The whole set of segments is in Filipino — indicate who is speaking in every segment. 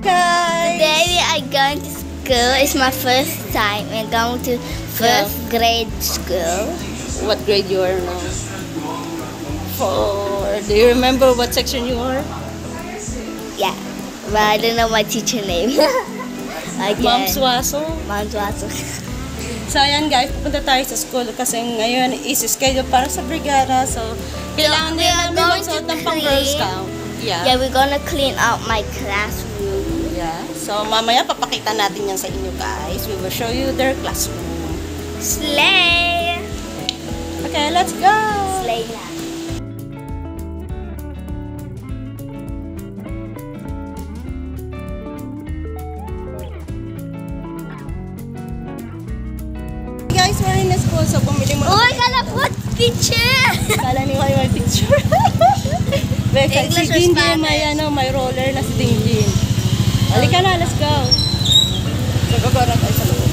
Speaker 1: guys!
Speaker 2: Today we are going to school. It's my first time. We're going to first grade school.
Speaker 1: What grade you are now? 4. Do you remember what section you are?
Speaker 2: Yeah, but I don't know my teacher name.
Speaker 1: Ma'am Suaso.
Speaker 2: Ma'am Suaso.
Speaker 1: So ayan guys, pupunta tayo sa school kasi ngayon is schedule para sa brigada. So kailangan din namin magsuot ng pang Girl Scout.
Speaker 2: Yeah, we're gonna clean out my classroom.
Speaker 1: Yeah. So mamaya papakita natin yan sa inyo guys. We will show you their classroom.
Speaker 2: Slay!
Speaker 1: Okay, let's go!
Speaker 2: Slay na.
Speaker 1: Guys, we're in the school, so bumili mo.
Speaker 2: Oh, I got a foot picture!
Speaker 1: Kala ni may picture.
Speaker 2: English or
Speaker 1: si
Speaker 2: Spanish?
Speaker 1: May roller na si Dingjin. Halika na, let's go. So, gagawin tayo sa loob.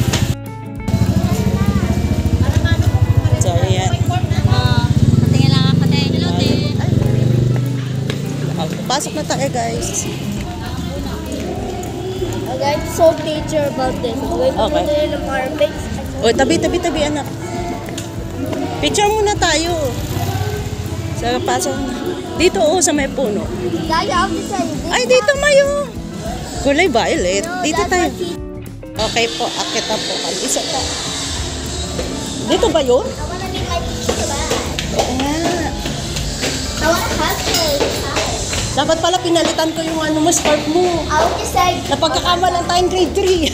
Speaker 1: So, ayan.
Speaker 2: Patingin lang ako tayo. Hello, din.
Speaker 1: Pasok na tayo, guys.
Speaker 2: I'm going to show teacher about this. I'm going to
Speaker 1: Okay.
Speaker 2: learn the Arabics.
Speaker 1: O, tabi, anak. Picture muna tayo. So, pasok na. Dito, sa may puno.
Speaker 2: Daddy, I'll be saying this.
Speaker 1: Ay, dito, Mayo. Kulay violet.
Speaker 2: No,
Speaker 1: Dito
Speaker 2: that's
Speaker 1: tayo.
Speaker 2: what he-
Speaker 1: Okay po, akit na po. Isa pa. Dito ba yun?
Speaker 2: I wanna make my teacher mad.
Speaker 1: Ayan.
Speaker 2: I wanna hustle.
Speaker 1: Dapat pala pinalitan ko yung skirt mo.
Speaker 2: I would just say,
Speaker 1: Napagkakamalan tayong grade 3.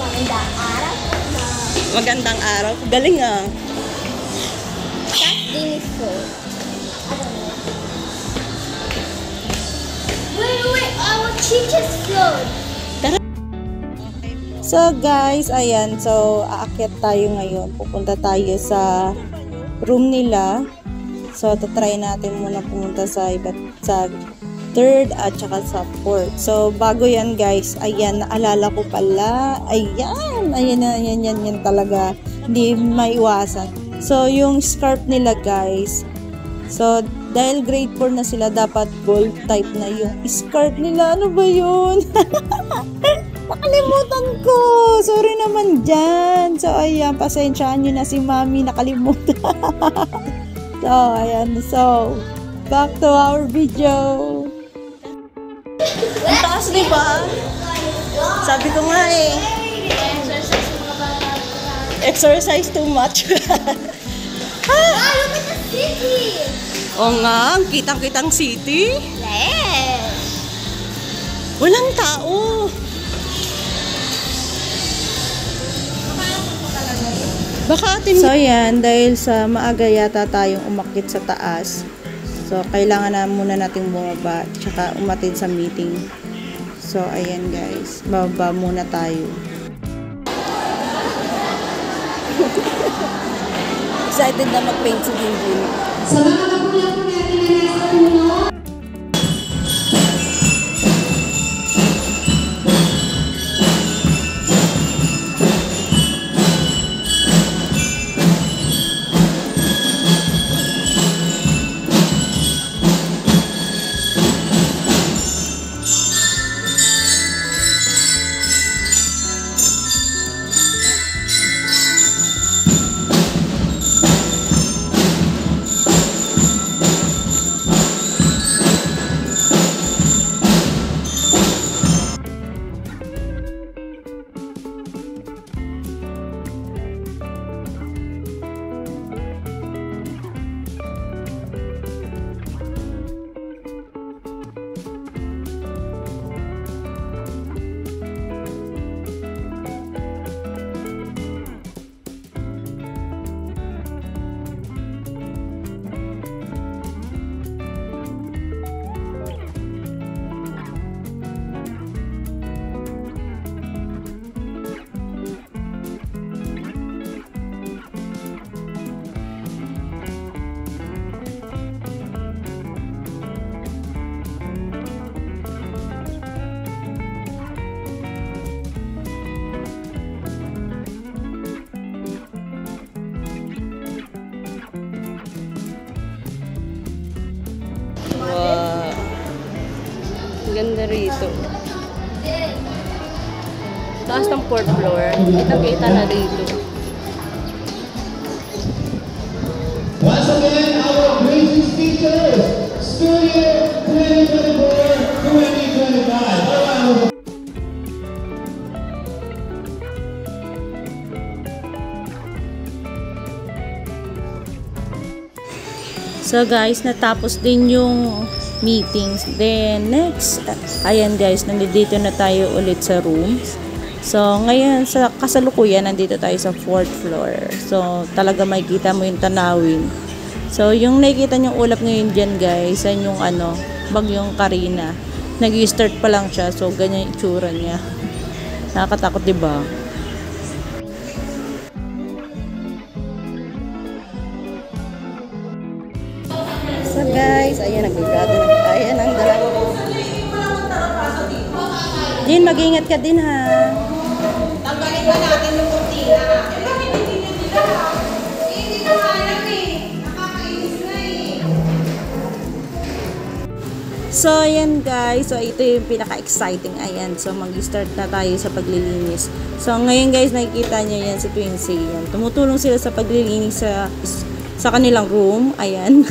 Speaker 2: magandang araw na.
Speaker 1: Magandang araw. Galing ah.
Speaker 2: That's Dini's food. I don't know. Wait, our teacher's food.
Speaker 1: So guys, ayan. So, aakyat tayo ngayon. Pupunta tayo sa room nila. So, try natin muna pumunta sa third at saka sa fourth. So, bago yan guys, ayan, naalala ko pala. Ayan talaga. Hindi maiwasan. So, yung scarf nila guys. So, dahil grade 4 na sila, dapat gold type na yung scarf nila. Ano ba yun? Nakalimutan ko. Sorry naman dyan. So, ayan, pasensyaan nyo na si Mami. Nakalimutan. So, ayan. So, back to our video. Ang taas, diba? Sabi ko nga eh. Exercise too much.
Speaker 2: Ah, look at the city.
Speaker 1: O nga, ang kitang-kitang city.
Speaker 2: Yes.
Speaker 1: Walang tao. Baka atin... So, yan. Dahil sa maaga yata tayong umakyat sa taas. So, kailangan na muna nating bumaba. Tsaka umatid sa meeting. So, ayan guys. Bababa muna tayo. Excited na mag-paint si Dingjin.
Speaker 3: Sa mga kapulang po natin na nasa puno,
Speaker 1: Wow. Ganda rito.
Speaker 4: taas ng 4th floor. Kita-kita na dito.
Speaker 5: Once again, our greatest teachers, school year 2024-2025.
Speaker 1: So guys, natapos din yung meetings. Then next, ayan guys, nandito na tayo ulit sa room. So ngayon sa kasalukuyan nandito tayo sa 4th floor. So talaga makikita mo yung tanawin. So yung nakikita niyong ulap ngayon dyan guys, yan yung bagyong Karina. Nag-start pa lang siya, so ganyan yung itsura niya. Nakakatakot, diba? So guys, ayan, nagbibrado na. Ayan ang dalawa. Jin, mag-ingat ka din ha.
Speaker 6: Tanggalin ba natin yung kurtina? Bakit hindi nila? Hindi ko alam eh. Nakakainis na eh.
Speaker 1: So ayan guys, so ito yung pinaka-exciting. Ayan, so mag-start na tayo sa paglilinis. So ngayon guys, nakikita nyo yan si Twinsie. Yan. Tumutulong sila sa paglilinis sa kanilang room. Ayan.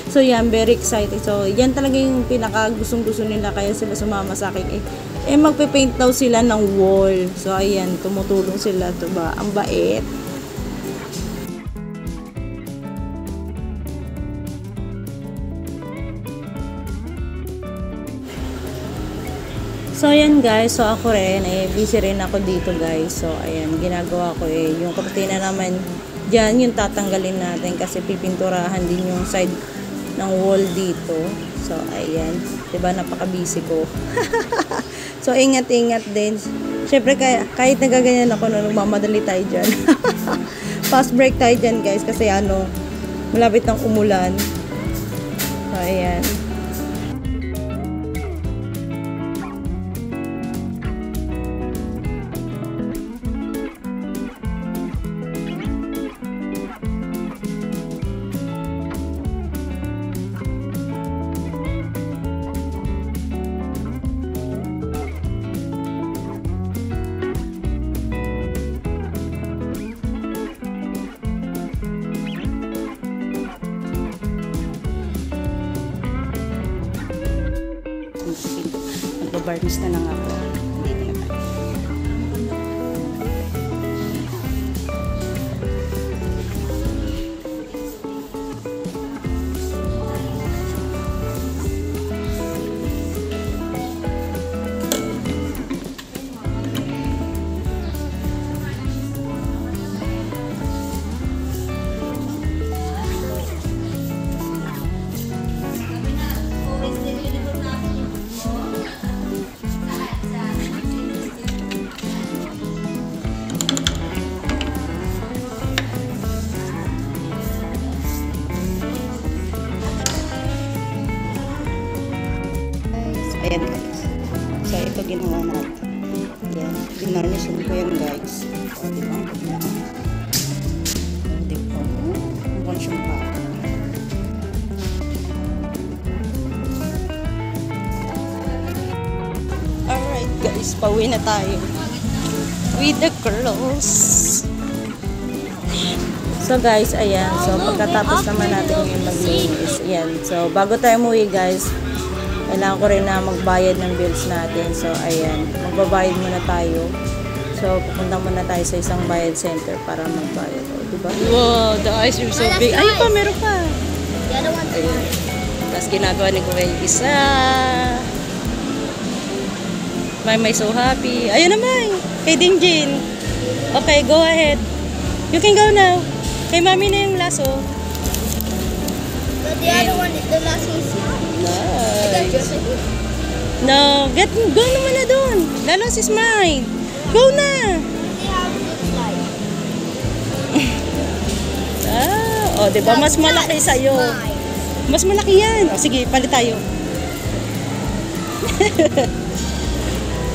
Speaker 1: So yan, very exciting. So yan talaga yung pinaka gustong-gusto nila, kaya sila sumama sa akin. Magpe-paint daw sila ng wall. So ayan, tumutulong sila, 'to ba? Ang bait. So ayan guys, so ako rin, busy rin ako dito guys. So ayan, ginagawa ko yung kurtina naman dyan, yung tatanggalin natin kasi pipinturahan din yung side ng wall dito. So ayan, diba napaka-busy ko. So ingat-ingat din. Syempre kahit nagaganyan ako, nagmamadali tayo dyan. Fast break tayo dyan guys kasi malapit ng umulan. So ayan. Magbabarnish na lang ako. Dito na tayo. Ayan guys. So ito ginawa natin. Ayan. Ginarnishin ko yan guys. O diba? O diba? Mukhang siyang baka. Alright guys. Pauwi na tayo. With the girls. So guys, ayan. So pagkatapos naman natin yung maglinis. Ayan. So bago tayo umuwi guys, kailangan ko rin na magbayad ng bills natin. So, ayan. Magbabayad muna tayo. So, pupunta muna tayo sa isang bayad center para magbayad. O, diba? Wow, the ice cream so big. Ayun pa, meron pa.
Speaker 2: The other one.
Speaker 1: Tapos ginagawa ni Kuya yung isa. May so happy. Ayun naman. Kay Dingjin. Okay, go ahead. You can go now. Kay Mami na yung laso.
Speaker 2: But the other one, the last one is
Speaker 1: Nice. No, go naman na doon. Lalo si Smile. Go na. Oh, diba? Mas malaki sa'yo. Mas malaki yan. O, sige, palit tayo.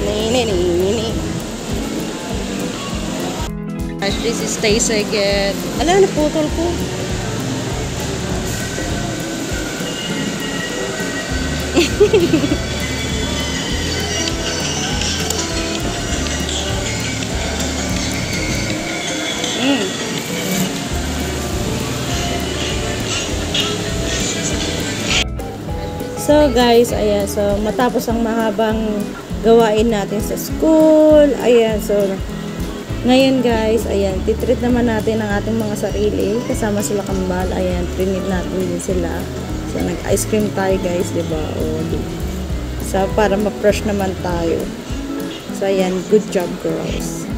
Speaker 1: Nini. This is Stacy again. Ala, naputol ko. So guys, ayan, so matapos ang mahabang gawain natin sa school, ayan, so ngayon guys, ayan, titreat naman natin ang ating mga sarili, kasama sila kambal, ayan, trinid natin din sila. So nag-ice cream tayo guys, diba? O, so para ma-fresh naman tayo. So ayan, good job girls.